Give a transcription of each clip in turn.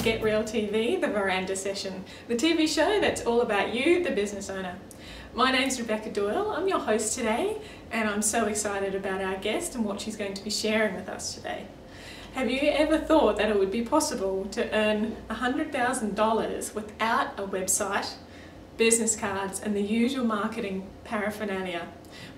Get Real TV, the Verandah session, the TV show that's all about you, the business owner. My name's Rebecca Doyle, I'm your host today, and I'm so excited about our guest and what she's going to be sharing with us today. Have you ever thought that it would be possible to earn $100,000 without a website, business cards, and the usual marketing paraphernalia?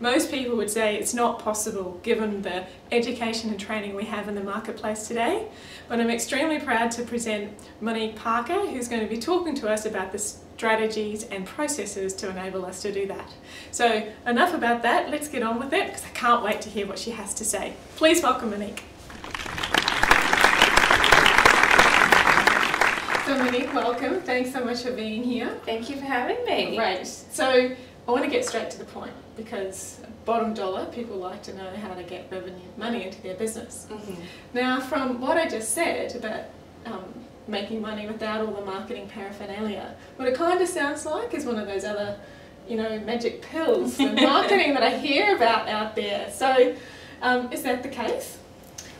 Most people would say it's not possible given the education and training we have in the marketplace today, but I'm extremely proud to present Monique Parker, who's going to be talking to us about the strategies and processes to enable us to do that. So enough about that, let's get on with it because I can't wait to hear what she has to say. Please welcome Monique. So Monique, welcome. Thanks so much for being here. Thank you for having me. Great. So I want to get straight to the point because bottom dollar, people like to know how to get revenue, money into their business. Now, from what I just said about making money without all the marketing paraphernalia, what it kind of sounds like is one of those other, magic pills and marketing that I hear about out there. So, is that the case?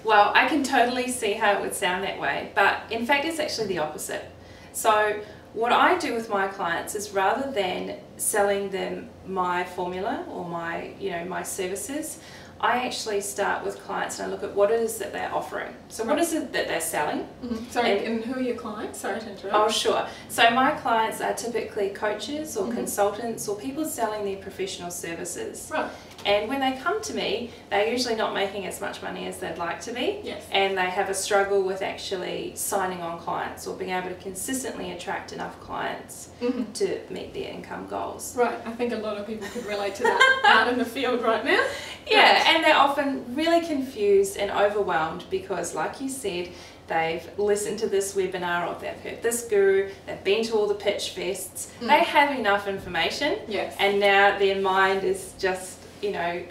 Well, I can totally see how it would sound that way, but in fact it's actually the opposite. So what I do with my clients is rather than selling them my formula or my services, I actually start with clients and I look at what it is that they're offering. So what is it that they're selling? Sorry, and who are your clients? Sorry to interrupt. Oh, sure. So my clients are typically coaches or consultants or people selling their professional services. Right. And when they come to me, they're usually not making as much money as they'd like to be. Yes. And they have a struggle with actually signing on clients or being able to consistently attract enough clients to meet their income goals. Right, I think a lot of people could relate to that out in the field right now. Yeah, Right. and they're often really confused and overwhelmed because, like you said, they've listened to this webinar or they've heard this guru, they've been to all the pitch fests, they have enough information, Yes. and now their mind is just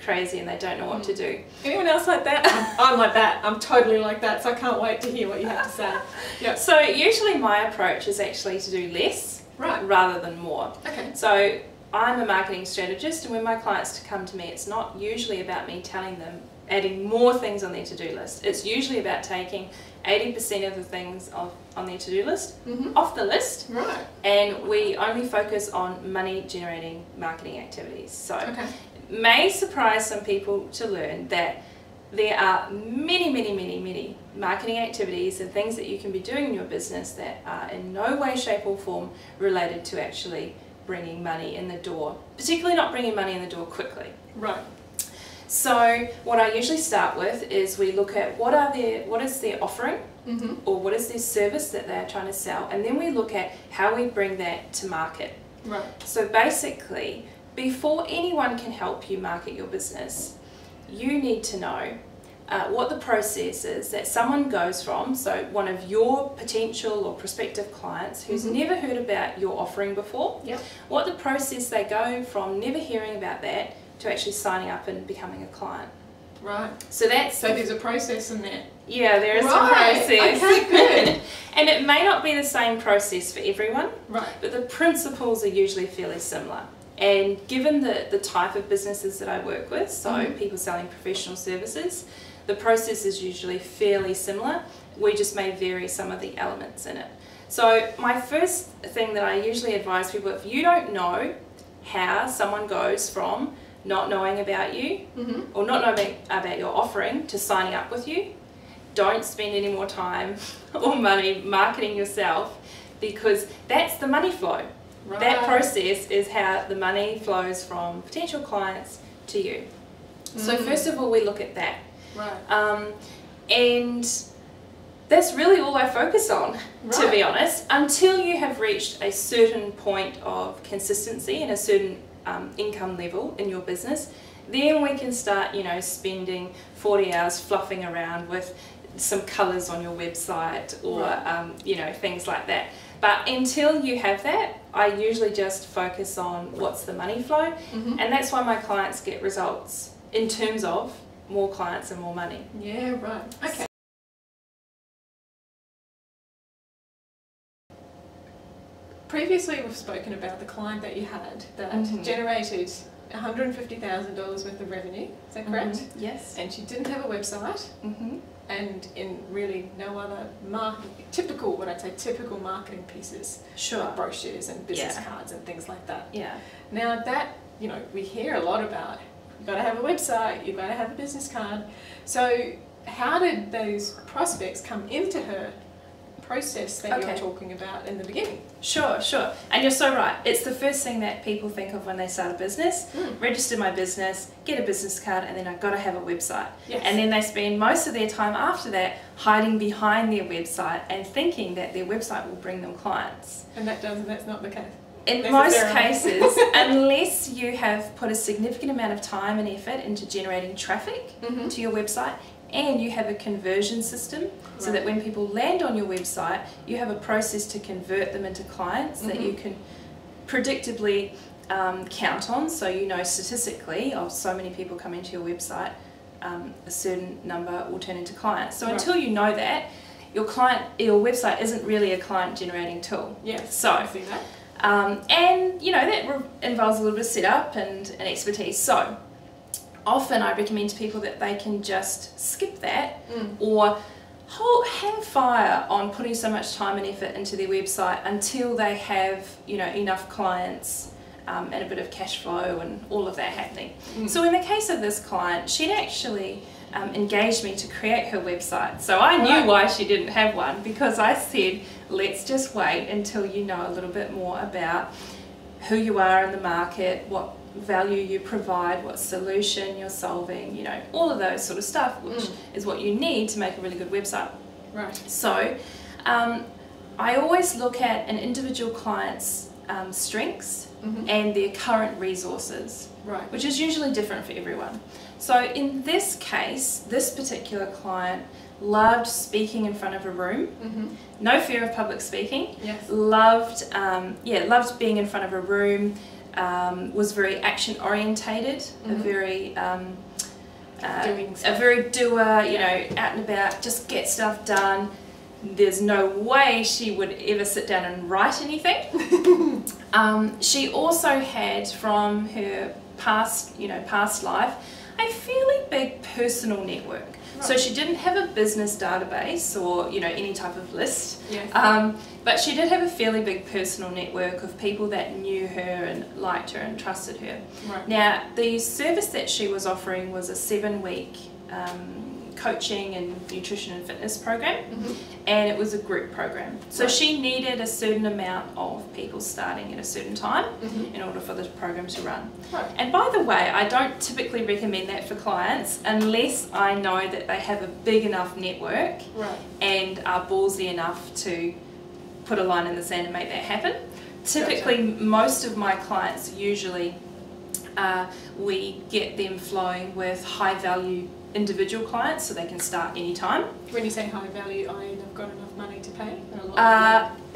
crazy and they don't know what to do. Anyone else like that? I'm like that. I'm totally like that, so I can't wait to hear what you have to say. Yep. So usually my approach is actually to do less rather than more. Okay. So I'm a marketing strategist, and when my clients come to me, it's not usually about me telling them adding more things on their to-do list. It's usually about taking 80% of the things on their to-do list off the list, Right. and we only focus on money generating marketing activities. So Okay. it may surprise some people to learn that there are many marketing activities and things that you can be doing in your business that are in no way, shape or form related to actually bringing money in the door, particularly not bringing money in the door quickly. Right. So what I usually start with is we look at what is their offering or what is their service that they're trying to sell, and then we look at how we bring that to market. Right. So basically, before anyone can help you market your business, you need to know what the process is that someone goes from, so one of your potential or prospective clients who's never heard about your offering before, what the process they go from never hearing about that to actually signing up and becoming a client. Right. So there's a process in there. Yeah, there is a process. Okay, good. And it may not be the same process for everyone, Right. but the principles are usually fairly similar. And given the type of businesses that I work with, so people selling professional services, the process is usually fairly similar. We just may vary some of the elements in it. So my first thing that I usually advise people, if you don't know how someone goes from not knowing about you or not knowing about your offering to signing up with you, don't spend any more time or money marketing yourself, because that's the money flow. Right. That process is how the money flows from potential clients to you. So first of all, we look at that. Right. And that's really all I focus on, to be honest, until you have reached a certain point of consistency and a certain income level in your business. Then we can start, spending 40 hours fluffing around with some colours on your website or, things like that. But until you have that, I usually just focus on what's the money flow, and that's why my clients get results in terms of more clients and more money. Yeah, right. Okay. Previously we've spoken about the client that you had that generated $150,000 worth of revenue, is that correct? Yes. And she didn't have a website, and in really no other typical marketing pieces. Sure. Like brochures and business cards and things like that. Yeah. Now that, we hear a lot about, you've got to have a website, you've got to have a business card. So how did those prospects come into her process that you're talking about in the beginning? Sure. And you're so right. It's the first thing that people think of when they start a business. Register my business, get a business card, and then I've got to have a website. Yes. And then they spend most of their time after that hiding behind their website and thinking that their website will bring them clients. And that's not the case. In most cases, unless you have put a significant amount of time and effort into generating traffic to your website, and you have a conversion system so that when people land on your website, you have a process to convert them into clients that you can predictably count on. So statistically of so many people coming to your website, a certain number will turn into clients. So until you know that, your website isn't really a client generating tool. Yes, so I see that. And that involves a little bit of setup and expertise. So often I recommend to people that they can just skip that or hang fire on putting so much time and effort into their website until they have enough clients and a bit of cash flow and all of that happening. So in the case of this client, she'd actually engaged me to create her website. So I knew why she didn't have one, because I said, let's just wait until you know a little bit more about who you are in the market, what value you provide, what solution you're solving, all of those sort of stuff, which is what you need to make a really good website. Right. So I always look at an individual client's strengths and their current resources, which is usually different for everyone. So in this case, this particular client loved speaking in front of a room, no fear of public speaking, loved being in front of a room, was very action orientated, a very doer, out and about, just get stuff done. There's no way she would ever sit down and write anything. She also had, from her past life, a fairly big personal network. So she didn't have a business database or any type of list, but she did have a fairly big personal network of people that knew her and liked her and trusted her. Now the service that she was offering was a 7-week coaching and nutrition and fitness program, and it was a group program. So she needed a certain amount of people starting at a certain time in order for the program to run. And by the way, I don't typically recommend that for clients unless I know that they have a big enough network and are ballsy enough to put a line in the sand and make that happen. Typically, most of my clients usually we get them flowing with high value individual clients, so they can start anytime. When you say high value, I've got enough money to pay?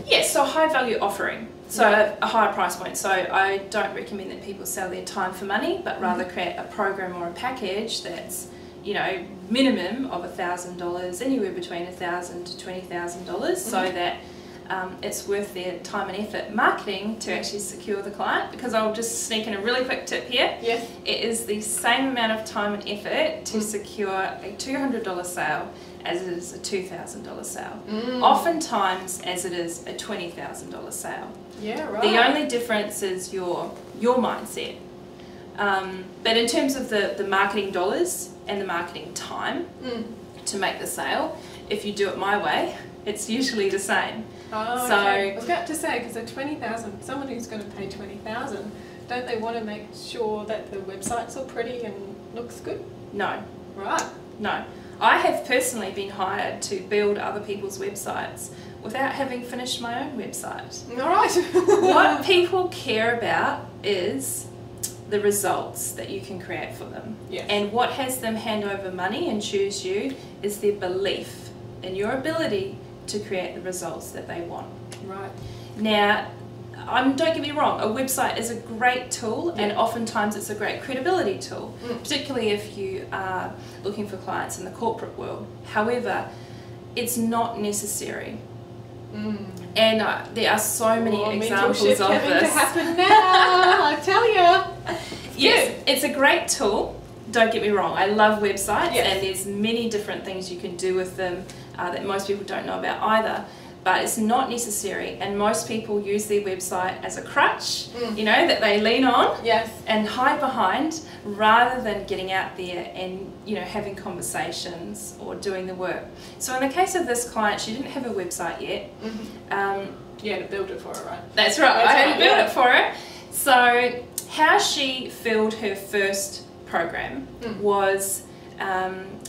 Yes, so high value offering, so a higher price point. So I don't recommend that people sell their time for money, but rather create a program or a package that's minimum of $1,000, anywhere between $1,000 to $20,000, so that it's worth their time and effort marketing to actually secure the client. Because I'll just sneak in a really quick tip here. It is the same amount of time and effort to secure a $200 sale as it is a $2,000 sale. Oftentimes as it is a $20,000 sale. The only difference is your mindset. But in terms of the marketing dollars and the marketing time to make the sale, if you do it my way, it's usually the same. So I was about to say, because at $20,000, someone who's going to pay $20,000, don't they want to make sure that the website's all pretty and looks good? No. No. I have personally been hired to build other people's websites without having finished my own website. What people care about is the results that you can create for them. And what has them hand over money and choose you is their belief in your ability to create the results that they want. Now, don't get me wrong, a website is a great tool, and oftentimes it's a great credibility tool, particularly if you are looking for clients in the corporate world. However, it's not necessary. And there are so many examples of this. To happen now, I tell you. Yes, it's a great tool, don't get me wrong, I love websites, Yes. and there's many different things you can do with them that most people don't know about either. But it's not necessary, and most people use their website as a crutch, you know, that they lean on Yes. and hide behind, rather than getting out there and, you know, having conversations or doing the work. So in the case of this client, she didn't have a website yet. You had to build it for her, right? That's right, That's I had right, to build yeah. it for her. So how she filled her first program was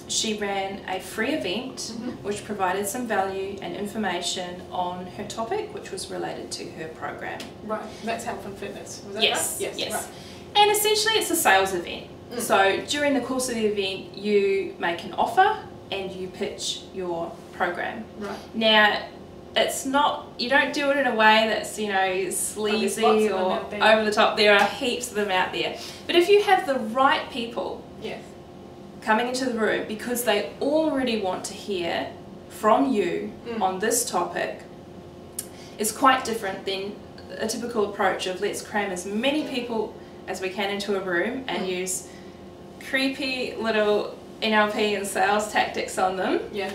she ran a free event which provided some value and information on her topic, which was related to her program. Right, that's health and fitness, was that Yes, right? yes. Right. And essentially it's a sales event. So during the course of the event, you make an offer and you pitch your program. Right. Now, it's not, you don't do it in a way that's, you know, sleazy lots of them or out there. over the top. There are heaps of them out there. But if you have the right people Yes. coming into the room because they already want to hear from you on this topic, it's quite different than a typical approach of let's cram as many people as we can into a room and use creepy little NLP and sales tactics on them. Yes.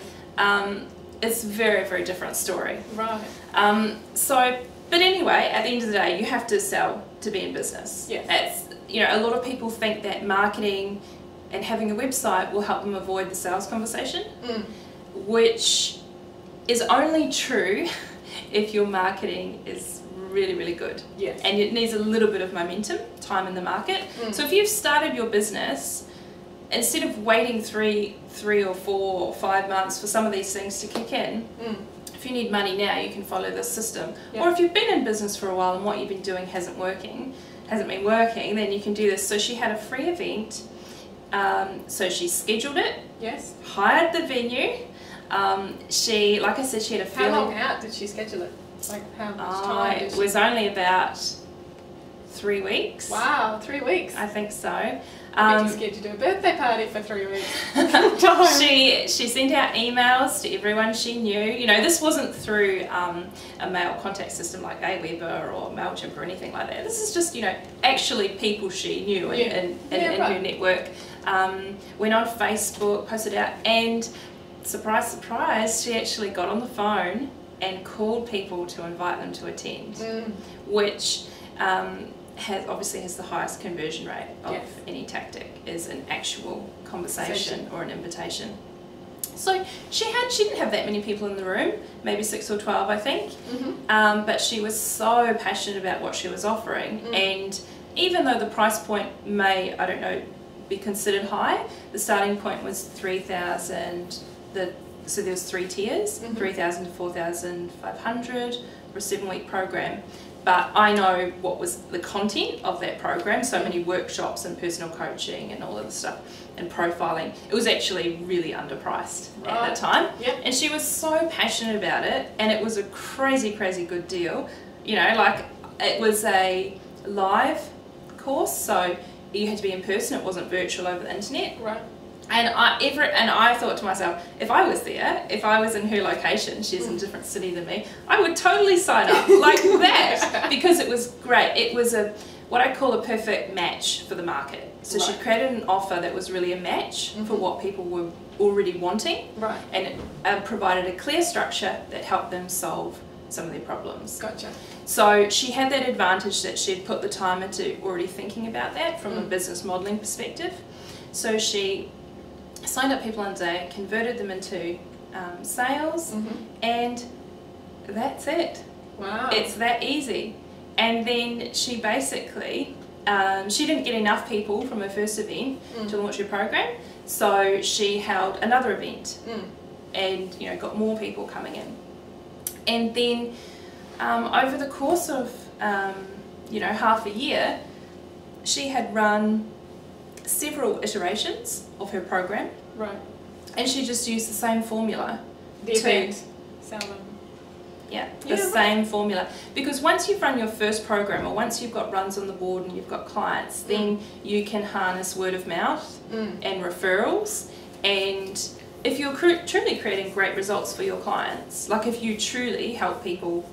It's a very, very different story. Right. But anyway, at the end of the day, you have to sell to be in business. Yes. It's, you know, a lot of people think that marketing and having a website will help them avoid the sales conversation, which is only true if your marketing is really, really good. Yes. And it needs a little bit of momentum, time in the market. So if you've started your business, instead of waiting three or 4 or 5 months for some of these things to kick in, if you need money now, you can follow this system. Yeah. Or if you've been in business for a while and what you've been doing hasn't been working, then you can do this. So she had a free event. So she scheduled it. Yes. Hired the venue. She, like I said, she had a How long out did she schedule it? Like how much time did It she? was only about 3 weeks. Wow, 3 weeks. I think so. I bet you're scared to do a birthday party for 3 weeks. She sent out emails to everyone she knew. You know, this wasn't through a mail contact system like Aweber or MailChimp or anything like that. This is just, you know, actually people she knew in her network. Went on Facebook, posted out, and surprise, surprise, she actually got on the phone and called people to invite them to attend, which obviously has the highest conversion rate of any tactic, is an actual conversation or an invitation. So she didn't have that many people in the room, maybe 6 or 12 I think, but she was so passionate about what she was offering, and even though the price point may, I don't know, be considered high, the starting point was 3,000, so there was 3 tiers, 3,000 to 4,500 for a 7-week program. But I know what was the content of that program, so many workshops and personal coaching and all of the stuff and profiling. It was actually really underpriced at the time. Yep. And she was so passionate about it, and it was a crazy, crazy good deal. You know, like it was a live course, so you had to be in person, it wasn't virtual over the internet. Right. And I thought to myself, if I was there, if I was in her location, she's in a different city than me, I would totally sign up like that, because it was great. It was what I call a perfect match for the market. So she created an offer that was really a match for what people were already wanting, and it provided a clear structure that helped them solve some of their problems. Gotcha. So she had that advantage that she'd put the time into already thinking about that from a business modelling perspective. So she signed up people on a day, converted them into sales, and that's it. Wow. It's that easy. And then she basically, she didn't get enough people from her first event to launch her program, so she held another event and, you know, got more people coming in. And then over the course of, you know, half a year, she had run several iterations of her program, and she just used the same formula. The event, sell them. Yeah, the same formula. Because once you've run your first program, or once you've got runs on the board and you've got clients, then you can harness word of mouth and referrals. And if you're truly creating great results for your clients, like if you truly help people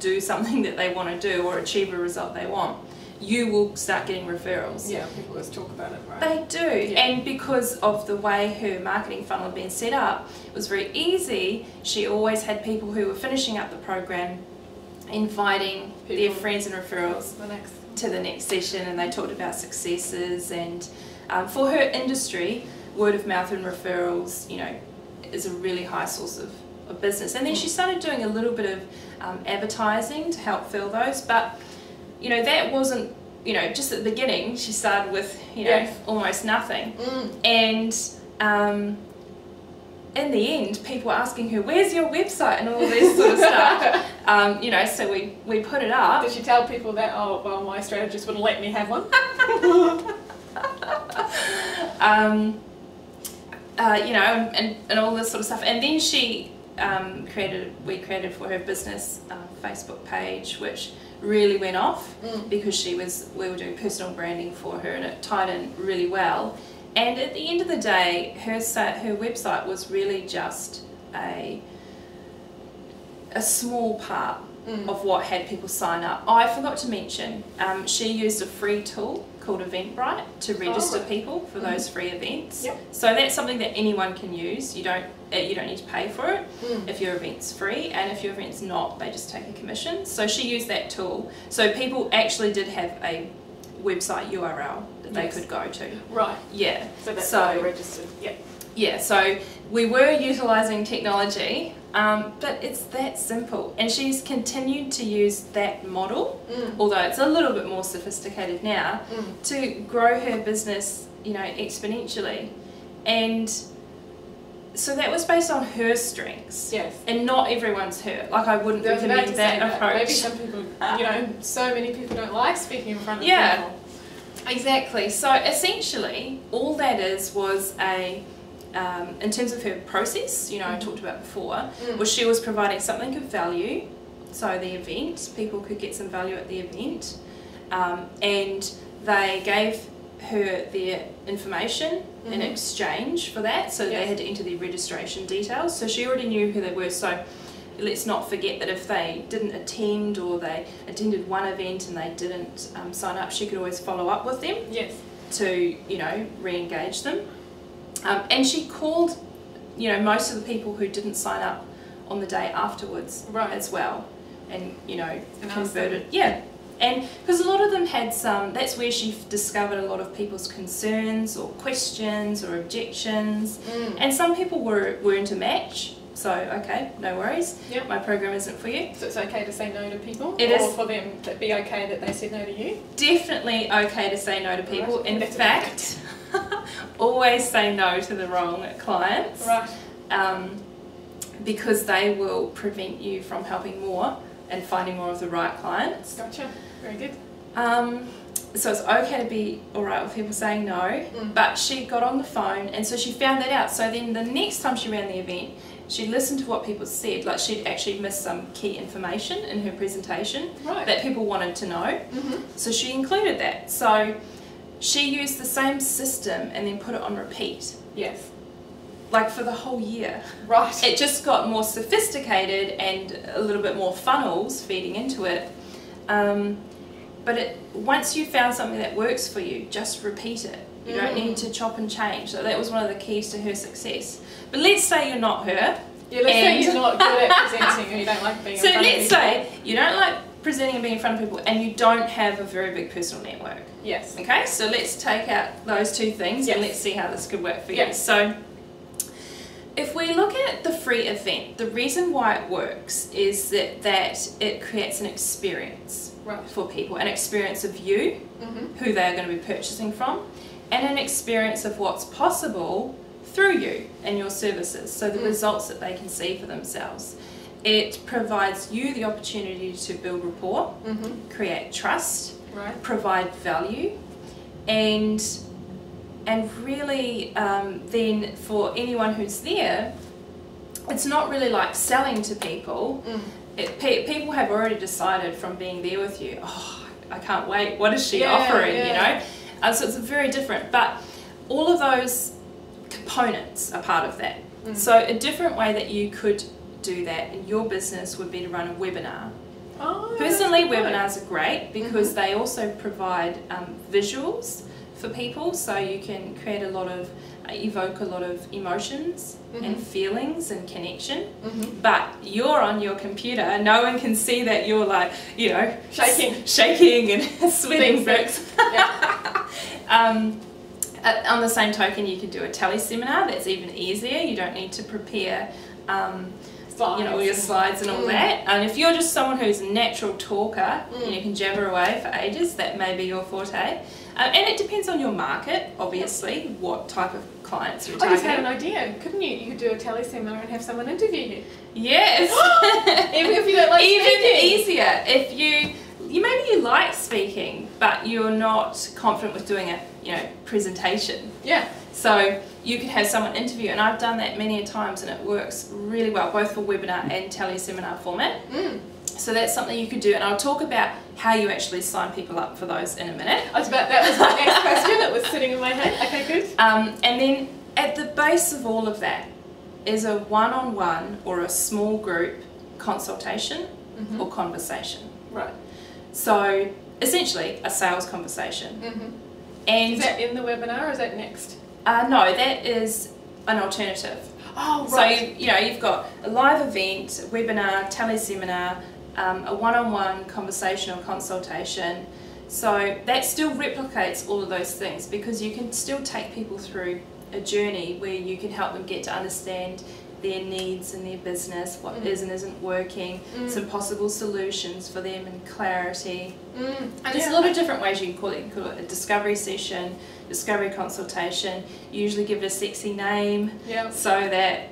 do something that they want to do or achieve a result they want, you will start getting referrals. Yeah, people always talk about it, right? They do, Yeah. and because of the way her marketing funnel had been set up, it was very easy. She always had people who were finishing up the program inviting their friends and referrals to the next session, and they talked about successes. And for her industry, word of mouth and referrals, you know, is a really high source of business. And then she started doing a little bit of advertising to help fill those, but you know, that wasn't, you know, just at the beginning she started with, you know, almost nothing. And in the end, people were asking her, where's your website, and all this sort of stuff. You know, so we put it up. Did she tell people that, oh, well, my strategist wouldn't let me have one? You know, and all this sort of stuff. And then she we created for her business Facebook page, which really went off because we were doing personal branding for her, and it tied in really well. And at the end of the day, her website was really just a small part of what had people sign up. Oh, I forgot to mention, she used a free tool called Eventbrite to register people for those free events. Yep. So that's something that anyone can use. You don't need to pay for it if your event's free, and if your event's not, they just take a commission. So she used that tool. So people actually did have a website URL that they could go to. Right. Yeah. So that's how they registered. Yeah. Yeah, so we were utilising technology, but it's that simple. And she's continued to use that model, although it's a little bit more sophisticated now, to grow her business, you know, exponentially. And so that was based on her strengths. Yes. And not everyone's her. Like, I wouldn't recommend that approach. Maybe some people, you know, so many people don't like speaking in front of people. Exactly. So essentially, all that was a in terms of her process, you know, I talked about before, was she was providing something of value. So the event, people could get some value at the event, and they gave her their information in exchange for that. So they had to enter their registration details. So she already knew who they were. So let's not forget that if they didn't attend, or they attended one event and they didn't sign up, she could always follow up with them to, you know, re-engage them. And she called, you know, most of the people who didn't sign up on the day afterwards as well, and, you know, converted. Yeah, and because a lot of them had some, that's where she discovered a lot of people's concerns or questions or objections, and some people weren't a match. So, okay, no worries. Yep. My program isn't for you. So it's okay to say no to people? It is. Or for them to be okay that they said no to you? Definitely okay to say no to people. In fact, always say no to the wrong clients. Right. Because they will prevent you from helping more and finding more of the right clients. Gotcha. Very good. So it's okay to be alright with people saying no, but she got on the phone, and so she found that out. So then the next time she ran the event, she listened to what people said. Like, she'd actually missed some key information in her presentation that people wanted to know. So she included that. So she used the same system and then put it on repeat. Yes. Like, for the whole year. Right. It just got more sophisticated and a little bit more funnels feeding into it. But once you found something that works for you, just repeat it. You don't need to chop and change. So that was one of the keys to her success. But let's say you're not her. Yeah, let's say you're not good at presenting, or you don't like being in front of people. So let's say you don't like presenting and being in front of people, and you don't have a very big personal network. Yes. Okay, so let's take out those two things and let's see how this could work for you. So if we look at the free event, the reason why it works is that it creates an experience for people, an experience of you, who they are going to be purchasing from, and an experience of what's possible through you and your services, so the results that they can see for themselves. It provides you the opportunity to build rapport, create trust, provide value, and really then for anyone who's there, it's not really like selling to people. People have already decided from being there with you, oh, I can't wait, what is she offering, you know? So it's very different, but all of those components are part of that. So a different way that you could do that in your business would be to run a webinar. Oh, Personally, that's a good point. webinars are great because they also provide visuals for people, so you can create a lot of, evoke a lot of emotions and feelings and connection. But you're on your computer, no one can see that you're like, you know, shaking and sweating bricks. On the same token, you could do a teleseminar. That's even easier. You don't need to prepare you know, all your slides and all that. And if you're just someone who's a natural talker and you can jabber away for ages, that may be your forte. And it depends on your market, obviously, what type of clients you're targeting. I just had an idea. Couldn't you? You could do a teleseminar and have someone interview you. Yes. Even if you don't like speaking. Even easier. If maybe you like speaking, but you're not confident with doing a, you know, presentation. Yeah. So you could have someone interview, and I've done that many a times, and it works really well, both for webinar and teleseminar format. So that's something you could do, and I'll talk about how you actually sign people up for those in a minute. That was my next question. It was sitting in my head. Okay, good. And then at the base of all of that is a one-on-one or a small group consultation or conversation. Right. So essentially a sales conversation. And is that in the webinar or is that next? No, that is an alternative. Oh, right. So, you know, you've got a live event, webinar, teleseminar, a one-on-one conversation or consultation. So that still replicates all of those things because you can still take people through a journey where you can help them get to understand their needs in their business, what is and isn't working, some possible solutions for them and clarity. And there's a lot of different ways you can call it. You can call it a discovery session, discovery consultation. You usually give it a sexy name so that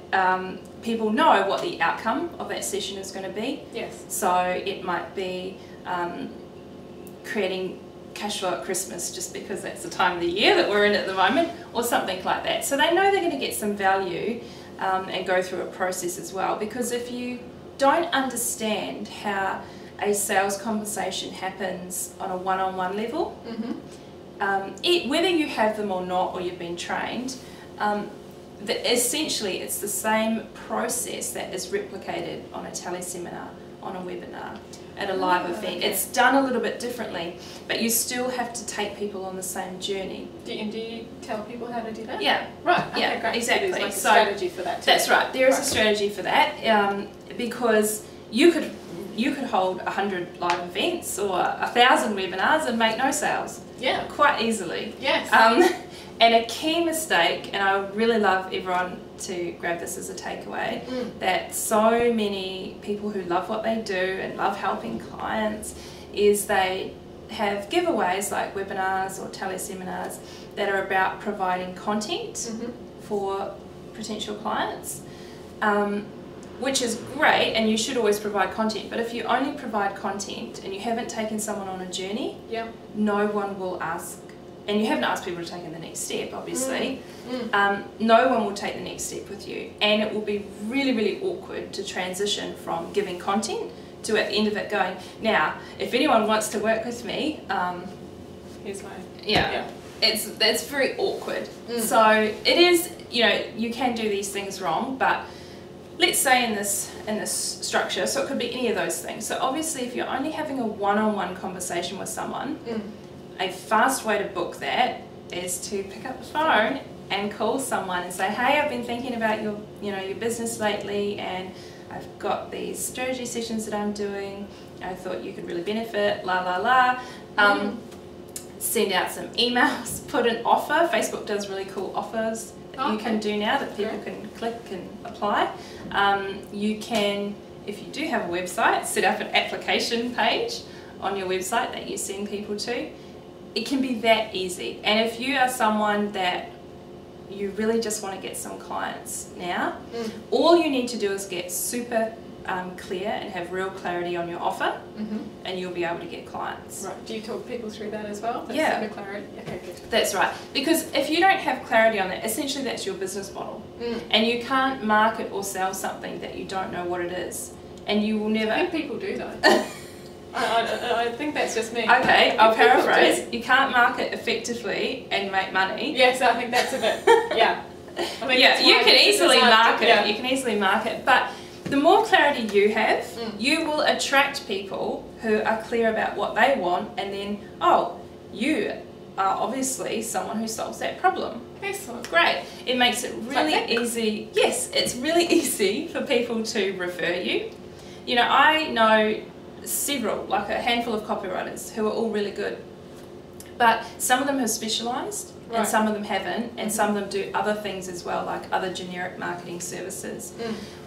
people know what the outcome of that session is going to be. Yes. So it might be creating cash flow at Christmas just because that's the time of the year that we're in at the moment, or something like that. So they know they're going to get some value and go through a process as well, because if you don't understand how a sales conversation happens on a one-on-one level, whether you have them or not, or you've been trained, essentially it's the same process that is replicated on a teleseminar, on a webinar, at a live event. Okay. It's done a little bit differently, but you still have to take people on the same journey. Do you tell people how to do that? Yeah. Right. Okay, yeah, great. exactly. So there's like a strategy for that too. That's right. There is a strategy for that because you could hold 100 live events or 1,000 webinars and make no sales. Yeah. Quite easily. Yes. And a key mistake, and I would really love everyone to grab this as a takeaway, that so many people who love what they do and love helping clients is they have giveaways like webinars or teleseminars that are about providing content for potential clients, which is great, and you should always provide content. But if you only provide content and you haven't taken someone on a journey, no one will ask. And you haven't asked people to take the next step, obviously. No one will take the next step with you. And it will be really, really awkward to transition from giving content to at the end of it going, now, if anyone wants to work with me, here's my... that's very awkward. So it is, you know, you can do these things wrong, but let's say in this structure, so it could be any of those things. So obviously if you're only having a one-on-one conversation with someone, a fast way to book that is to pick up the phone and call someone and say, hey, I've been thinking about your business lately, and I've got these strategy sessions that I'm doing. I thought you could really benefit, la la la. Send out some emails, put an offer. Facebook does really cool offers that you can do now that people can click and apply. You can, if you do have a website, set up an application page on your website that you send people to. It can be that easy. And if you are someone that you really just want to get some clients now, all you need to do is get super clear and have real clarity on your offer, and you'll be able to get clients. Right. Do you talk people through that as well? Yeah. Super clarity? Okay, good. That's right. Because if you don't have clarity on that, essentially that's your business model. And you can't market or sell something that you don't know what it is. And you will never... I think people do though. I think that's just me. Okay, I'll paraphrase. You can't market effectively and make money. Yes, I think that's a bit, yeah. I mean, yeah, you can easily market. Yeah. You can easily market, but the more clarity you have, you will attract people who are clear about what they want, and then, oh, you are obviously someone who solves that problem. Excellent. Great. It makes it really easy. Yes, it's really easy for people to refer you. You know, I know several, like a handful of copywriters who are all really good, but some of them have specialised and some of them haven't, and some of them do other things as well, like other generic marketing services.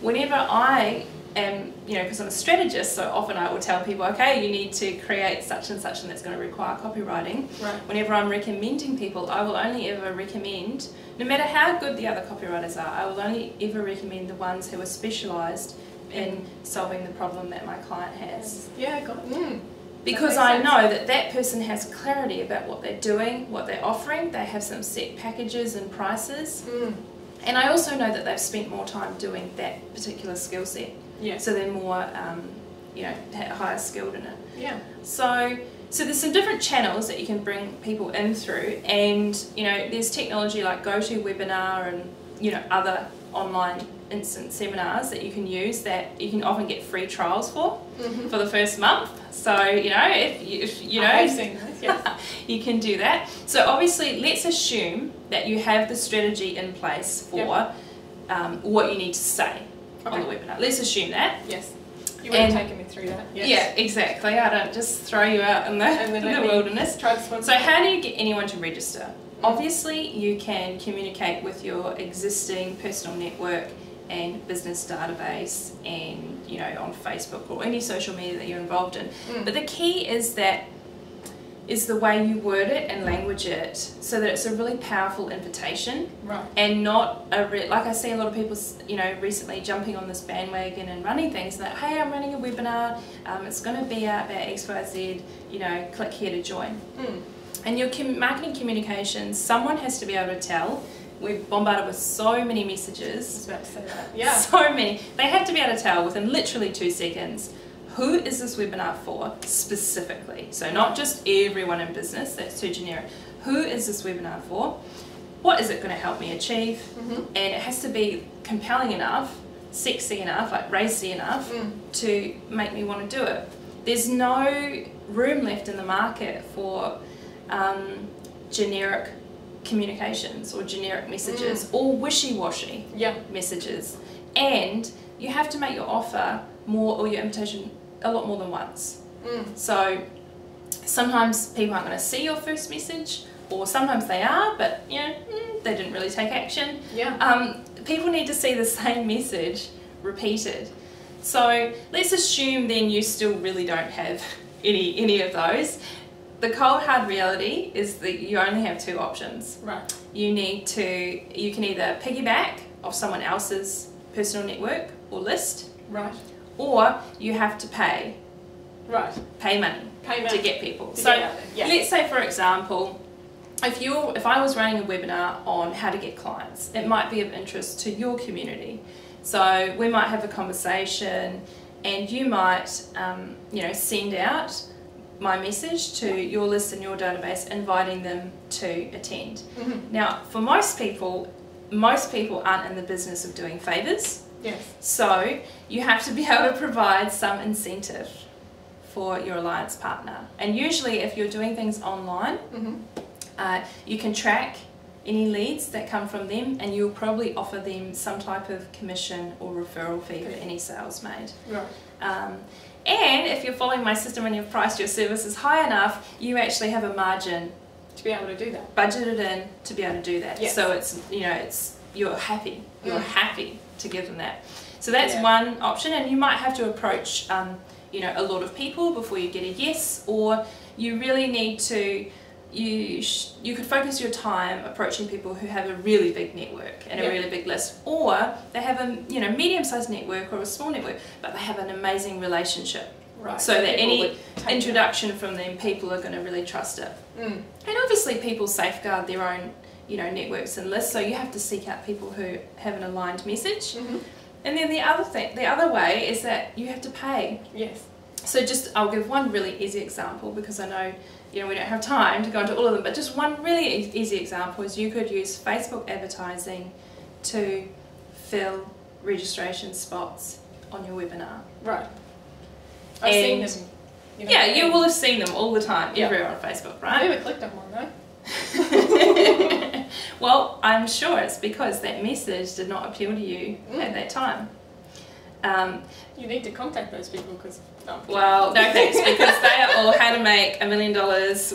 Whenever I am, you know, because I'm a strategist, so often I will tell people, okay, you need to create such and such, and that's going to require copywriting. Whenever I'm recommending people, I will only ever recommend, no matter how good the other copywriters are, I will only ever recommend the ones who are specialised in solving the problem that my client has. Yeah, got it. Because I know that that person has clarity about what they're doing, what they're offering. They have some set packages and prices. And I also know that they've spent more time doing that particular skill set. Yeah. So they're more, you know, higher skilled in it. Yeah. So there's some different channels that you can bring people in through, and you know, there's technology like GoToWebinar and, you know, other online instant seminars that you can use that you can often get free trials for the first month. So, you know, if you know, I've seen this, yes. you can do that. So obviously, let's assume that you have the strategy in place for what you need to say on the webinar. Let's assume that. Yes. You would have taken me through that. Yes. Yeah, exactly. I don't just throw you out in the wilderness. Try to so how do you get anyone to register? Obviously, you can communicate with your existing personal network and business database, and you know, on Facebook or any social media that you're involved in. But the key is the way you word it and language it, so that it's a really powerful invitation, and not like I see a lot of people, you know, recently jumping on this bandwagon and running things that, hey, I'm running a webinar, it's going to be out at XYZ, you know, click here to join. And your marketing communications, someone has to be able to tell. We're bombarded with so many messages. I was about to say that. Yeah. So many. They have to be able to tell within literally 2 seconds, who is this webinar for specifically? So not just everyone in business, that's too generic. Who is this webinar for? What is it going to help me achieve? And it has to be compelling enough, sexy enough, like racy enough to make me want to do it. There's no room left in the market for generic communications or generic messages or wishy-washy messages, and you have to make your offer more, or your invitation, a lot more than once. So sometimes people aren't going to see your first message, or sometimes they are, but you know, they didn't really take action. People need to see the same message repeated. So let's assume then you still really don't have any of those. The cold hard reality is that you only have 2 options. You can either piggyback off someone else's personal network or list, or you have to pay money to get people. So let's say, for example, if I was running a webinar on how to get clients, it might be of interest to your community. So we might have a conversation, and you might you know, send out my message to your list and your database, inviting them to attend. Now, for most people aren't in the business of doing favours. So you have to be able to provide some incentive for your alliance partner. And usually, if you're doing things online, you can track any leads that come from them, and you'll probably offer them some type of commission or referral fee for any sales made. And if you're following my system and you've priced your services high enough, you actually have a margin to be able to do that. Budgeted in to be able to do that. So it's, you know, you're happy to give them that. So that's one option, and you might have to approach you know, a lot of people before you get a yes, or you really need to, you could focus your time approaching people who have a really big network and a really big list, or they have a, you know, medium-sized network or a small network, but they have an amazing relationship. So that any introduction from them, people are going to really trust it. And obviously people safeguard their own, you know, networks and lists, so you have to seek out people who have an aligned message. And then the other way is that you have to pay. So I'll give one really easy example, because I know, you know, we don't have time to go into all of them, but just one really easy example is you could use Facebook advertising to fill registration spots on your webinar. Right. I've seen them. Yeah, you will have seen them all the time, everywhere on Facebook, right? I never clicked on one though. Well, I'm sure it's because that message did not appeal to you at that time. You need to contact those people because... Well, no thanks, because they are all how to make $1 million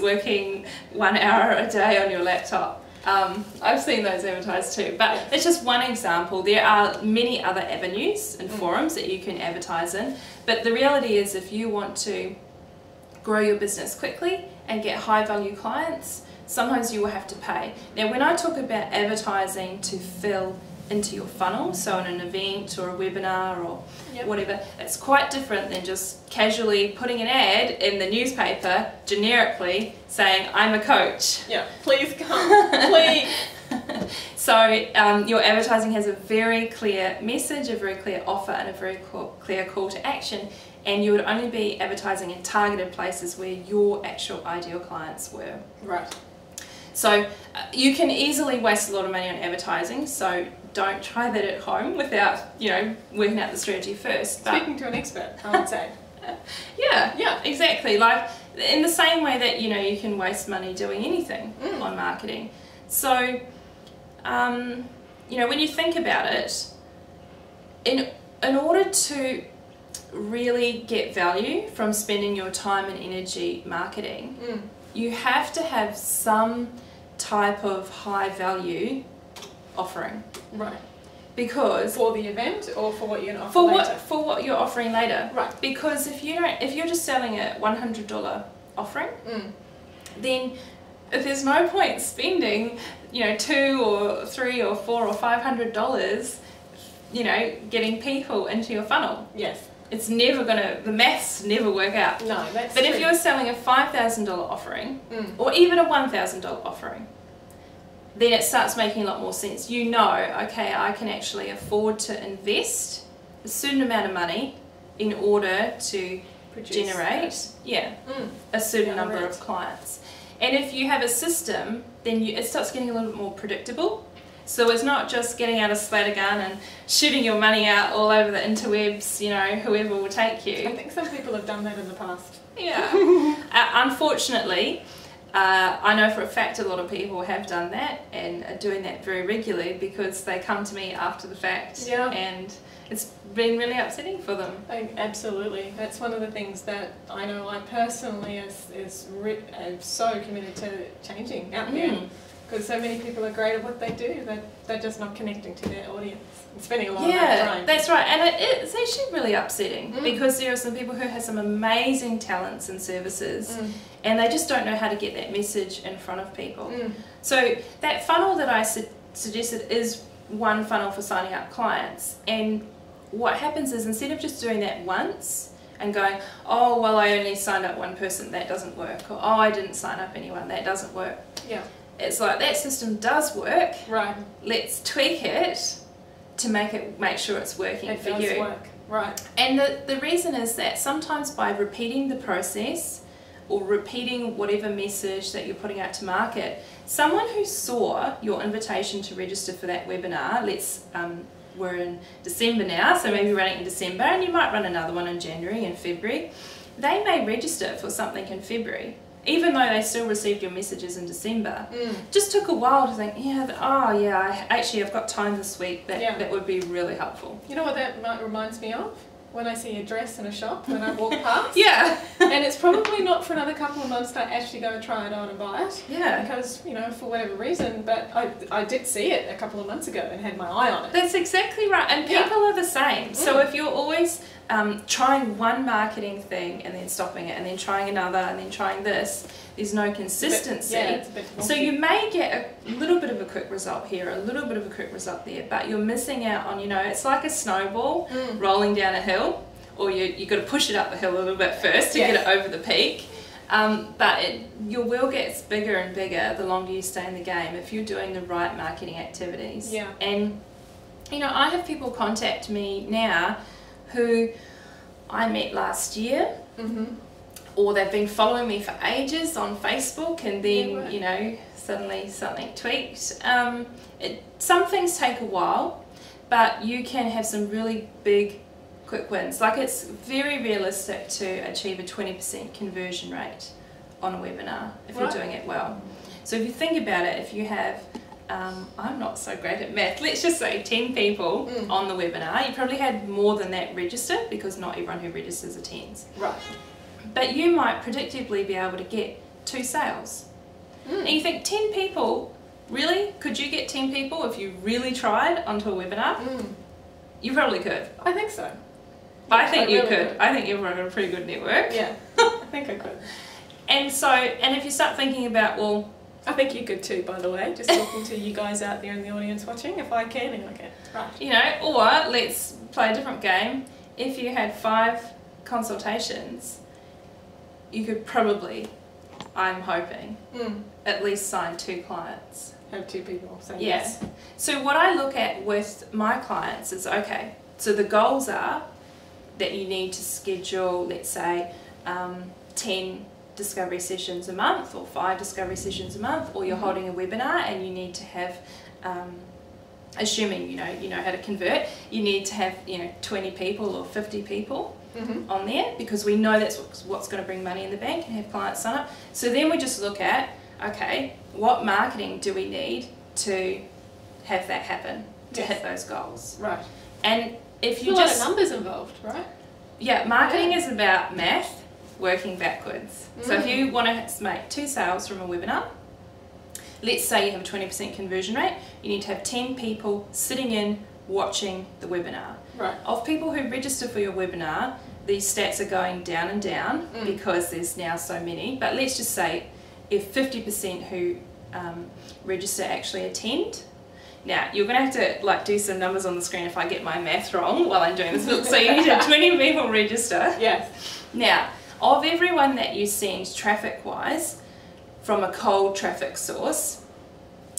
working 1 hour a day on your laptop. I've seen those advertised too, but it's just one example. There are many other avenues and forums that you can advertise in, but the reality is if you want to grow your business quickly and get high value clients, sometimes you will have to pay. Now when I talk about advertising to fill into your funnel, so in an event or a webinar or whatever, it's quite different than just casually putting an ad in the newspaper generically saying I'm a coach. Yeah, please come, please. So your advertising has a very clear message, a very clear offer and a very clear call to action, and you would only be advertising in targeted places where your actual ideal clients were. Right. So you can easily waste a lot of money on advertising, so don't try that at home without, working out the strategy first. But speaking to an expert, I would say. Yeah, exactly. Like in the same way that, you can waste money doing anything on marketing. So, when you think about it, in order to really get value from spending your time and energy marketing, you have to have some type of high value offering. Right. Because for the event or for what you're going to offer later? For what you're offering later. Right. Because if you're just selling a $100 offering, then there's no point spending, $2 or $3 or $4 or $500, getting people into your funnel. Yes. It's never the maths never work out. No, that's But true. if you're selling a $5,000 offering, or even a $1,000 offering, then it starts making a lot more sense. Okay, I can actually afford to invest a certain amount of money in order to generate a certain number of clients. And if you have a system, then it starts getting a little bit more predictable. So it's not just getting out a splatter gun and shooting your money out all over the interwebs, whoever will take you. I think some people have done that in the past. Yeah. Unfortunately, I know for a fact a lot of people have done that and are doing that very regularly because they come to me after the fact and it's been really upsetting for them. Absolutely. That's one of the things that I know I personally am so committed to changing out there. Because so many people are great at what they do, they're just not connecting to their audience and spending a lot of time. Yeah, that's right. And it's actually really upsetting because there are some people who have some amazing talents and services and they just don't know how to get that message in front of people. So that funnel that I suggested is one funnel for signing up clients. And what happens is instead of just doing that once and going, oh, well, I only signed up one person, that doesn't work. Or, oh, I didn't sign up anyone, that doesn't work. Yeah. It's like that system does work. Right. Let's tweak it to make sure it's working for you. It does work. Right. And the reason is that sometimes by repeating the process or repeating whatever message that you're putting out to market, someone who saw your invitation to register for that webinar, we're in December now, so maybe running in December, and you might run another one in January and February, they may register for something in February. Even though they still received your messages in December. Just took a while to think, I've got time this week, that would be really helpful. You know what that reminds me of? When I see a dress in a shop when I walk past. Yeah. And it's probably not for another couple of months to actually go and try it on and buy it. Yeah. Because, for whatever reason, but I did see it a couple of months ago and had my eye on it. That's exactly right. And people are the same. So if you're always trying one marketing thing and then stopping it and then trying another and then trying this, there's no consistency. It's a bit so you may get a little bit of a quick result here, a little bit of a quick result there, but you're missing out on, it's like a snowball rolling down a hill, or you've got to push it up the hill a little bit first to get it over the peak. But your wheel gets bigger and bigger the longer you stay in the game if you're doing the right marketing activities. Yeah. And, I have people contact me now who I met last year, or they've been following me for ages on Facebook, and then, suddenly something tweaked. Some things take a while, but you can have some really big quick wins. Like, it's very realistic to achieve a 20% conversion rate on a webinar if you're doing it well. So if you think about it, if you have, I'm not so great at math, let's just say 10 people on the webinar, you probably had more than that registered, because not everyone who registers attends. Right. But you might predictably be able to get 2 sales. And you think, 10 people, really? Could you get 10 people if you really tried onto a webinar? You probably could. I think so. I think you could. I think you've run a pretty good network. Yeah, I think I could. And so, and if you start thinking about, well, I think you could too, by the way, just talking to you guys out there in the audience watching. If I can, then I can. Right. you know, or let's play a different game. If you had 5 consultations, you could probably, I'm hoping, at least sign 2 clients. Have 2 people say yes. So what I look at with my clients is, okay, so the goals are that you need to schedule, let's say, 10 discovery sessions a month, or 5 discovery sessions a month, or you're holding a webinar and you need to have, assuming you know how to convert, you need to have 20 people or 50 people on there, because we know that's what's going to bring money in the bank and have clients sign up. So then we just look at, okay, what marketing do we need to have that happen, to hit those goals? Right. And if you just... There's a lot of numbers involved, right? Yeah, marketing is about math working backwards. So if you want to make 2 sales from a webinar, let's say you have a 20% conversion rate, you need to have 10 people sitting in watching the webinar. Right. Of people who register for your webinar, these stats are going down and down because there's now so many, but let's just say if 50% who register actually attend. Now, you're going to have to do some numbers on the screen if I get my math wrong while I'm doing this. So you need to have 20 people register. Yes. Now, of everyone that you send traffic-wise from a cold traffic source,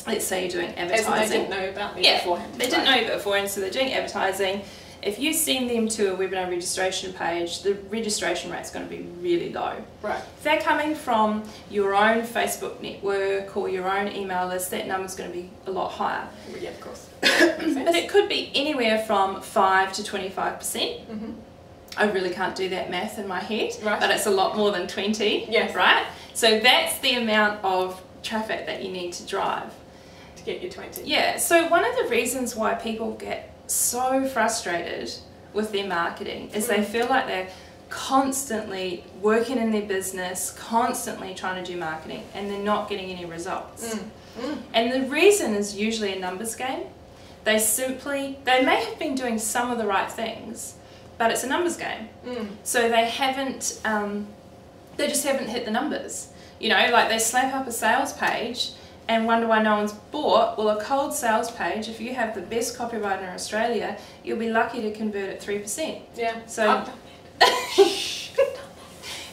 let's say you're doing advertising. As they didn't know about me beforehand. They didn't know you beforehand, so they're doing advertising. If you send them to a webinar registration page, the registration rate's going to be really low. Right. If they're coming from your own Facebook network or your own email list, that number's going to be a lot higher. Yeah, of course. But it could be anywhere from 5 to 25%. I really can't do that math in my head, but it's a lot more than 20, right? So that's the amount of traffic that you need to drive. To get your 20. Yeah, so one of the reasons why people get so frustrated with their marketing is they feel like they're constantly working in their business, constantly trying to do marketing, and they're not getting any results. And the reason is usually a numbers game. They may have been doing some of the right things, but it's a numbers game. So they haven't, they just haven't hit the numbers. Like they slap up a sales page and wonder why no one's bought. Well, a cold sales page, if you have the best copywriter in Australia, you'll be lucky to convert at 3%. Yeah. So,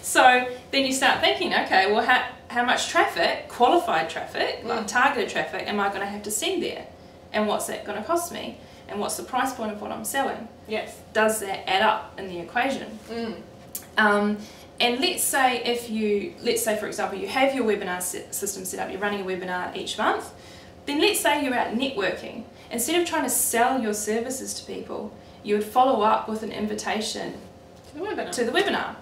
so then you start thinking, okay, well, how much traffic, qualified traffic, like targeted traffic, am I going to have to send there? And what's that going to cost me? And what's the price point of what I'm selling? Yes. Does that add up in the equation? And let's say for example, you have your webinar system set up, you're running a webinar each month, then let's say you're out networking. Instead of trying to sell your services to people, you would follow up with an invitation to the webinar.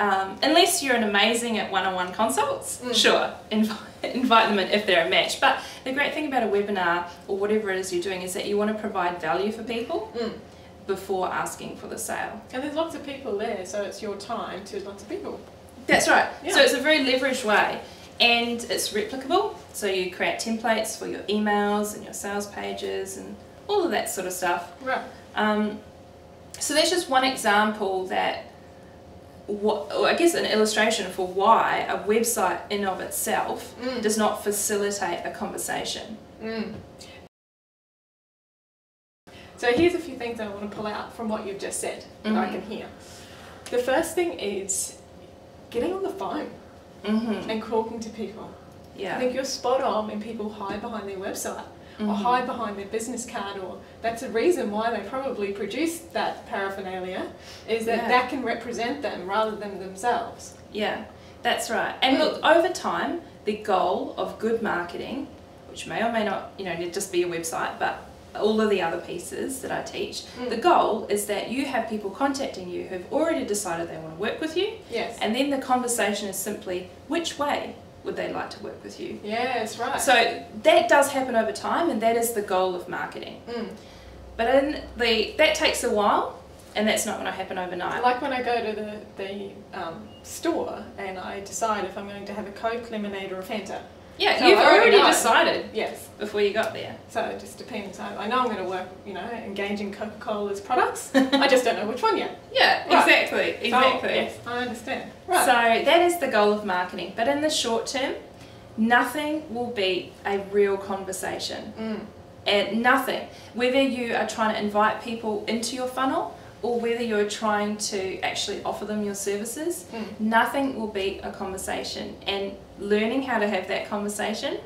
Unless you're amazing at one-on-one consults, sure, invite them in if they're a match. But the great thing about a webinar, or whatever it is you're doing, is that you want to provide value for people before asking for the sale. And there's lots of people there, so it's your time to lots of people. That's right. Yeah. So it's a very leveraged way, and it's replicable. So you create templates for your emails and your sales pages and all of that sort of stuff. Right. So that's just one example that, I guess an illustration for why a website in of itself does not facilitate a conversation. So here's a few things I want to pull out from what you've just said that I can hear. The first thing is getting on the phone and talking to people. Yeah. I think you're spot on when people hide behind their website or hide behind their business card, or that's a reason why they probably produced that paraphernalia, is that that can represent them rather than themselves. Yeah, that's right. And look, over time, the goal of good marketing, which may or may not, just be a website, but all of the other pieces that I teach, the goal is that you have people contacting you who've already decided they want to work with you. Yes. And then the conversation is simply, which way would they like to work with you? Yes, right. So that does happen over time, and that is the goal of marketing. But that takes a while, and that's not going to happen overnight. Like when I go to the store and I decide if I'm going to have a Coke, lemonade or a Fanta. Yeah, so you've already know. decided. Yes. Before you got there. So it just depends. I know I'm going to work, engage in Coca-Cola's products. I just don't know which one yet. Yeah, right. Exactly. So, yes, I understand. Right. So that is the goal of marketing. But in the short term, nothing will beat a real conversation. And nothing. Whether you are trying to invite people into your funnel or whether you're trying to actually offer them your services, nothing will beat a conversation. And learning how to have that conversation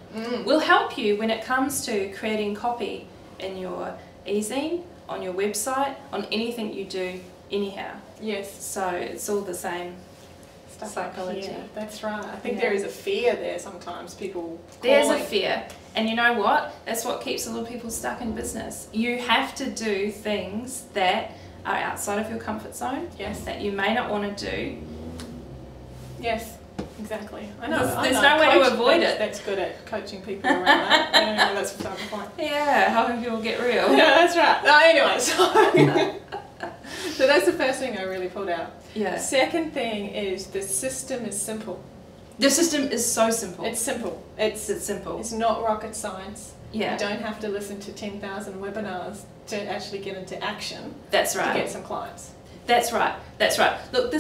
will help you when it comes to creating copy in your e-zine, on your website, on anything you do anyhow. Yes. So it's all the same psychology. Here. That's right. I think there is a fear there sometimes. There's a fear. And you know what? That's what keeps a lot of people stuck in business. You have to do things that are outside of your comfort zone. Yes. That you may not want to do. Yes, exactly. I know. There's no way to avoid it. That's good at coaching people around that. I don't know, that's beside the point. Yeah, helping people get real. Yeah, that's right. No, anyway, so that's the first thing I really pulled out. Yeah. Second thing is the system is simple. The system is so simple. It's simple. It's simple. It's not rocket science. Yeah. You don't have to listen to 10,000 webinars to actually get into action. That's right. To get some clients. That's right. That's right. Look,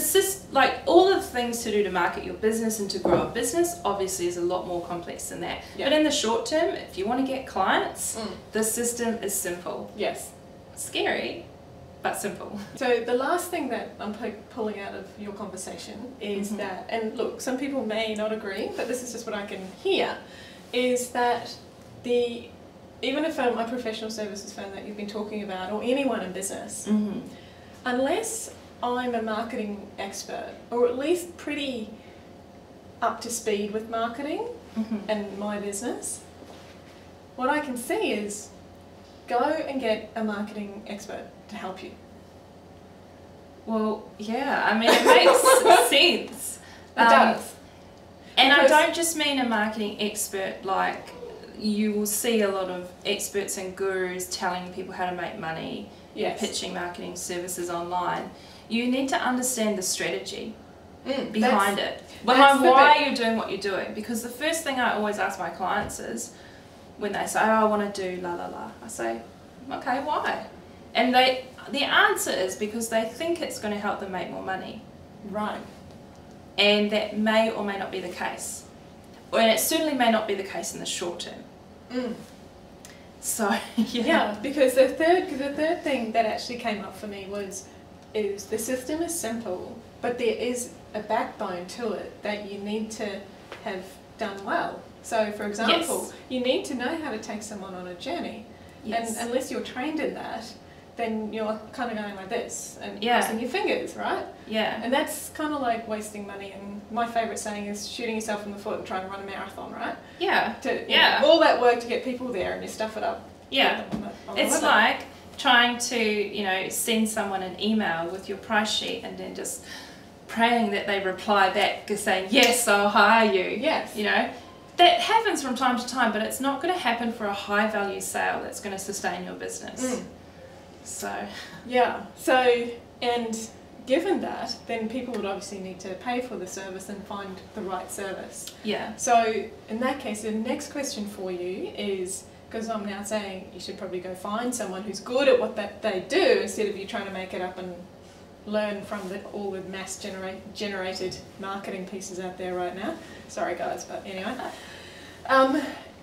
like all of the things to do to market your business and to grow a business obviously is a lot more complex than that. Yeah. But in the short term, if you want to get clients, the system is simple. Yes. Scary, but simple. So the last thing that I'm pulling out of your conversation is that, and look, some people may not agree, but this is just what I can hear, is that even if a professional services firm that you've been talking about, or anyone in business, unless I'm a marketing expert, or at least pretty up to speed with marketing and my business, what I can see is go and get a marketing expert to help you. Well, yeah, I mean, it makes sense. It does. And I don't just mean a marketing expert like you will see a lot of experts and gurus telling people how to make money, pitching marketing services online. You need to understand the strategy behind it, behind why you're doing what you're doing. Because the first thing I always ask my clients is, when they say, oh, I want to do la la la, I say, okay, why? And the answer is because they think it's going to help them make more money. Right. And that may or may not be the case. And it certainly may not be the case in the short term. So, yeah, because the third thing that actually came up for me is the system is simple, but there is a backbone to it that you need to have done well. So, for example, you need to know how to take someone on a journey. And unless you're trained in that, then you're kind of going like this and crossing your fingers, right? Yeah. And that's kind of like wasting money. And my favourite saying is shooting yourself in the foot and trying to run a marathon, right? Yeah. You know, all that work to get people there and you stuff it up. Yeah. It's like trying to, send someone an email with your price sheet and then just praying that they reply back saying, yes, I'll hire you. Yes. That happens from time to time, but it's not going to happen for a high value sale that's going to sustain your business. So. Yeah. So, and given that, then people would obviously need to pay for the service and find the right service. Yeah. So, in that case, the next question for you is, because I'm now saying you should probably go find someone who's good at what they do instead of you trying to make it up and learn from all the mass generated marketing pieces out there right now. Sorry guys, but anyway.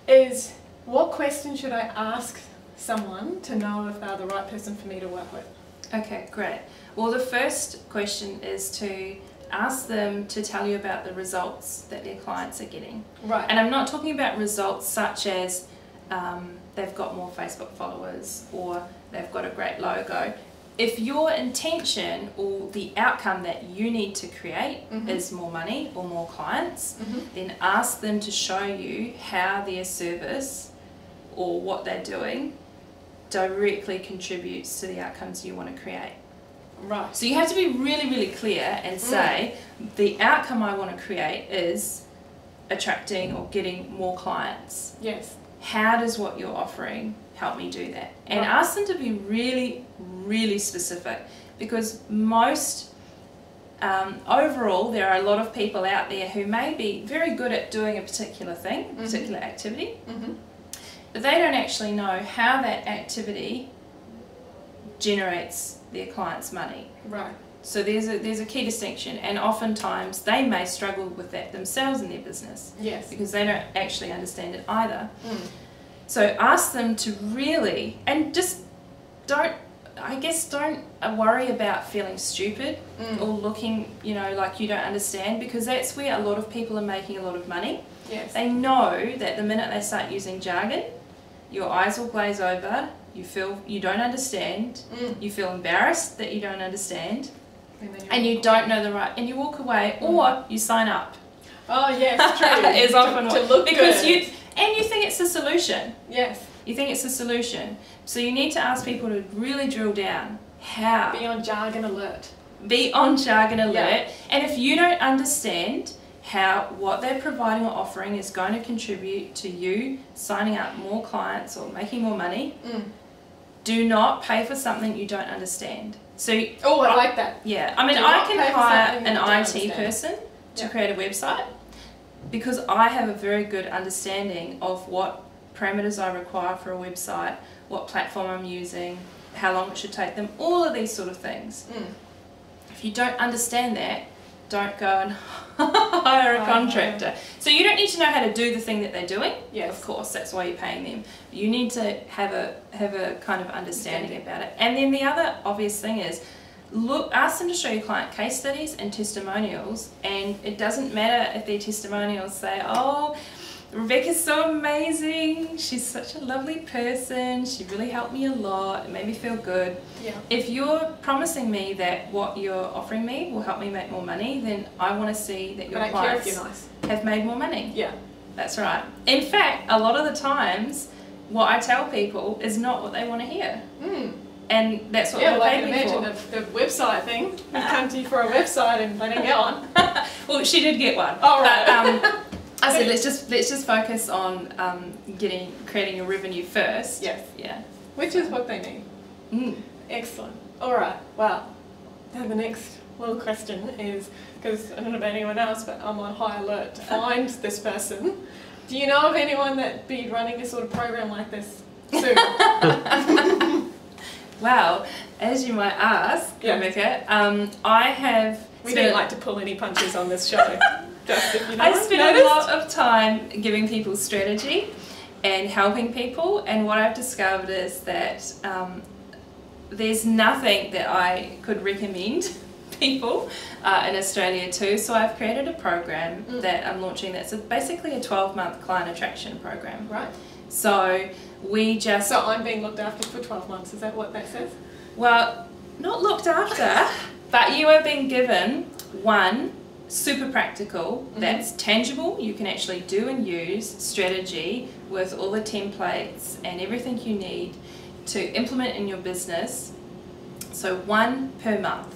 Is what question should I ask someone to know if they're the right person for me to work with? Okay, great. Well, the first question is to ask them to tell you about the results that their clients are getting. Right. And I'm not talking about results such as they've got more Facebook followers or they've got a great logo. If your intention or the outcome that you need to create is more money or more clients, then ask them to show you how their service or what they're doing directly contributes to the outcomes you want to create. Right. So you have to be really, really clear and say, the outcome I want to create is attracting or getting more clients. Yes. How does what you're offering help me do that? And ask them to be really, really specific, because most, overall, there are a lot of people out there who may be very good at doing a particular thing, a particular activity, but they don't actually know how that activity generates their clients' money. Right. So there's a key distinction, and oftentimes they may struggle with that themselves in their business. Yes. Because they don't actually understand it either. So ask them to really, and just don't worry about feeling stupid or looking, like you don't understand, because that's where a lot of people are making a lot of money. Yes. They know that the minute they start using jargon, your eyes will glaze over, you feel you don't understand, you feel embarrassed that you don't understand, and you don't know the right, and you walk away, or you sign up. Oh yes, true. Is often to look because good. you think it's a solution. Yes. You think it's a solution. So you need to ask people to really drill down. How? Be on jargon alert. Be on jargon alert. Yeah. And if you don't understand how what they're providing or offering is going to contribute to you signing up more clients or making more money, do not pay for something you don't understand. So I like that. Yeah, I mean, Do I not can pay for hire something an you don't IT understand. person to create a website, because I have a very good understanding of what parameters I require for a website, what platform I'm using, how long it should take them, all of these sort of things. If you don't understand that, don't go and hire a contractor. So you don't need to know how to do the thing that they're doing. Yes. Of course, that's why you're paying them. You need to have a kind of understanding about it. And then the other obvious thing is, ask them to show you client case studies and testimonials, and it doesn't matter if their testimonials say, oh, Rebecca's so amazing, she's such a lovely person, she really helped me a lot, it made me feel good. Yeah. If you're promising me that what you're offering me will help me make more money, then I want to see that your clients have made more money. Yeah. That's right. In fact, a lot of the times, what I tell people is not what they want to hear. And that's what they'll pay me for. Yeah, well, I can imagine the website thing. We come to you for a website and letting get one. Well, she did get one. Oh, right. But, I said let's just focus on creating a revenue first. Yes. Yeah. Which is what they need. Excellent. All right. Well, now the next little question is, because I don't know about anyone else, but I'm on high alert to find this person. Do you know of anyone that'd be running a sort of program like this soon? Well, as you might ask, Rebecca, I have. We don't like to pull any punches on this show. Just if you know, I spend a lot of time giving people strategy and helping people, and what I've discovered is that there's nothing that I could recommend people in Australia to, so I've created a program that I'm launching that's basically a 12-month client attraction program. Right. So we just... So I'm being looked after for 12 months, is that what that says? Well, not looked after, but you are being given one super practical, that's tangible, you can actually do and use strategy with all the templates and everything you need to implement in your business. So one per month,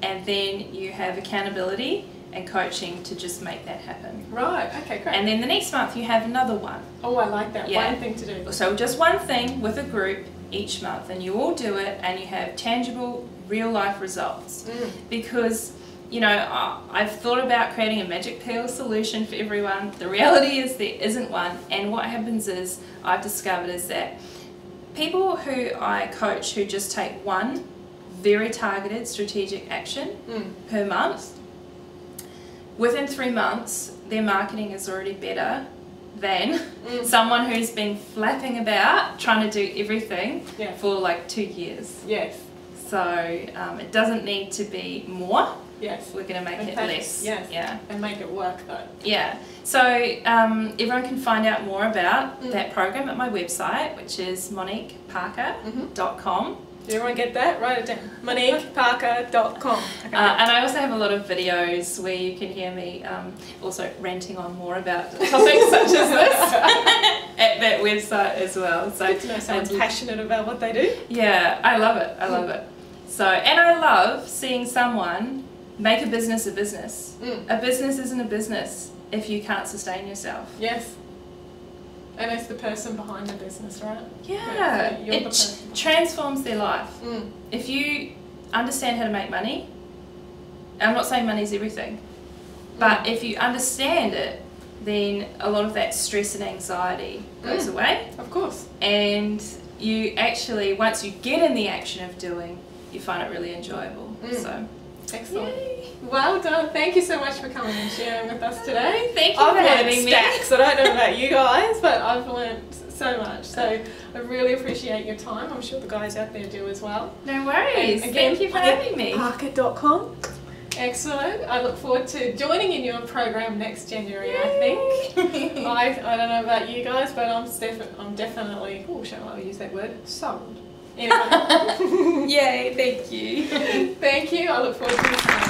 and then you have accountability and coaching to just make that happen. Right, okay, great. And then the next month you have another one. Oh, I like that. Yeah. One thing to do. So just one thing with a group each month, and you all do it and you have tangible, real life results. Because, you know, I've thought about creating a magic pill solution for everyone. The reality is there isn't one, and what happens is, I've discovered is that people who I coach who just take one very targeted strategic action per month, within 3 months their marketing is already better than someone who's been flapping about trying to do everything for like 2 years. Yes. So it doesn't need to be more. Yes. We're going to make it less. Yes. Yeah. And make it work though. Yeah. So everyone can find out more about that program at my website, which is moniqueparker.com. Do you want to get that? Write it down. moniqueparker.com. And I also have a lot of videos where you can hear me also ranting on more about topics such as this at that website as well. So Good to know someone's passionate about what they do. Yeah, I love it. I love it. So, and I love seeing someone make a business a business. A business isn't a business if you can't sustain yourself. Yes. And it's the person behind the business, right? Yeah, so you're the it transforms their life. Mm. If you understand how to make money, I'm not saying money's everything, but if you understand it, then a lot of that stress and anxiety goes away. Of course. And you actually, once you get in the action of doing, you find it really enjoyable. So, excellent. yay. Well done. Thank you so much for coming and sharing with us today. Thank you for having me. Stacks. I don't know about you guys, but I've learned so much. So I really appreciate your time. I'm sure the guys out there do as well. No worries. And again, thank you for having me. Parker.com. Excellent. I look forward to joining in your program next January. Yay. I think. I don't know about you guys, but I'm definitely. Oh, shall I use that word? Sold. Anyway. Yay! Thank you. Thank you. I look forward to this.